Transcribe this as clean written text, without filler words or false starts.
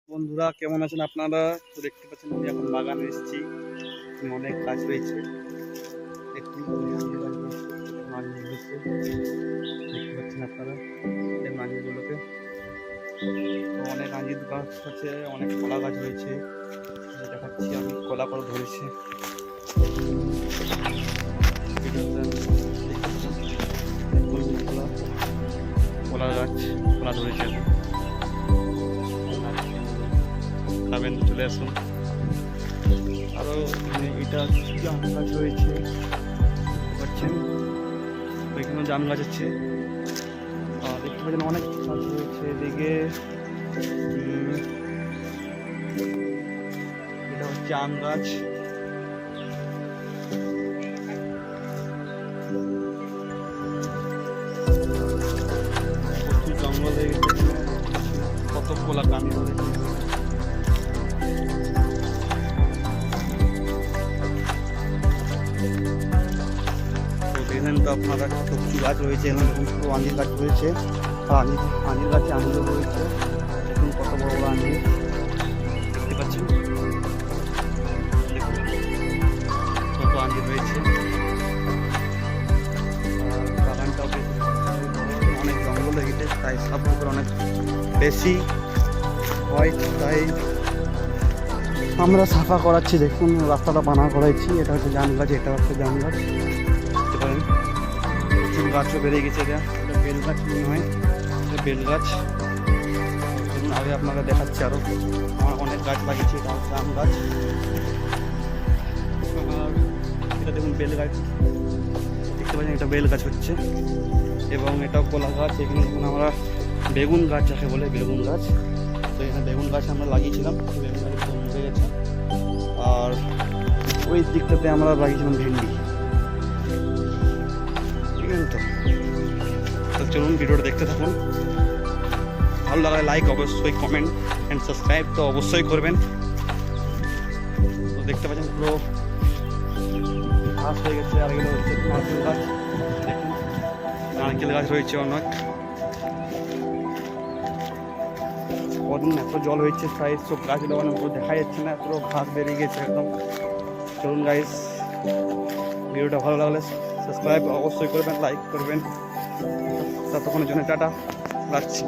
বন্ধুরা কেমন আছেন আপনারা? তো দেখতে পাচ্ছেন আমি এখন বাগানে এসেছি। অনেক গাছ রয়েছে, একটু দেখতে পাচ্ছেন আপনারা দেখুন আঞ্জিরগুলোকে। তো অনেক আঞ্জির গাছ আছে, অনেক কলা গাছ রয়েছে, দেখাচ্ছি আমি। কলা করে ধরেছে কলা গাছ, কলা ধরেছে। খাবেন চলে আসুন। আরো এটা জাম গাছ রয়েছে, পাচ্ছেন ওইখানে জাম গাছ আছে। দেখতে পাচ্ছেন অনেক গাছ রয়েছে এদিকে। এটা হচ্ছে আম গাছ। প্রচুর জঙ্গল হয়ে গেছে, কত কোলা কামি রয়েছে। দেখেন তো আপনারা কত কিছু গাছ রয়েছে, এখানে আঞ্জির গাছ রয়েছে। আর আঞ্জির গাছে আঞ্জির রয়েছে, দেখুন কত বড় বড় আঞ্জির দেখতে পাচ্ছেন। দেখুন কত আঞ্জির রয়েছে। বাগানটাও অনেক জঙ্গল হয়ে গেছে, তাই সাপোর্ট অনেক বেশি হয়, তাই আমরা সাফা করাচ্ছি। দেখুন রাস্তাটা বানা করাইছি। এটা হচ্ছে জাম গাছ, এটা হচ্ছে জাম গাছ, দেখতে পারেন প্রচুর গাছও বেড়ে গেছে। এটা বেল গাছ মনে হয়, এটা বেল গাছ। দেখুন আগে আপনারা দেখাচ্ছি, আরও আমার অনেক গাছ লাগিয়েছি। এটা হচ্ছে আম গাছ, আর এটা দেখুন বেল গাছ দেখতে পাচ্ছেন, এটা বেল গাছ হচ্ছে। এবং এটাও কলা গাছ। এখানে দেখুন আমরা বেগুন গাছ যাকে বলে, বেগুন গাছ। তো এখানে বেগুন গাছ আমরা লাগিয়েছিলাম, বেগুন গাছ হয়ে গেছে। আর ওই দিকটাতে আমরা লাগিয়েছিলাম ভেন্ডি, ঠিক আছে। তো চলুন ভিডিওটা দেখতে থাকুন। ভালো লাগলে লাইক অবশ্যই, কমেন্ট অ্যান্ড সাবস্ক্রাইব তো অবশ্যই করবেন। তো দেখতে পাচ্ছেন পুরো ঘাস হয়ে গেছে। আর এগুলো হচ্ছে নারকেল গাছ, দেখুন নারকেল গাছ রয়েছে অনেক। কদিন এত জল হয়েছে, তাই সব গাছগুলো মানে পুরো দেখা যাচ্ছে না, পুরো ঘাস বেরিয়ে গেছে একদম। চলুন গাইস, ভিডিওটা ভালো লাগলে সাবস্ক্রাইব অবশ্যই করবেন, লাইক করবেন। ততক্ষণের জন্য টাটা, রাখছি।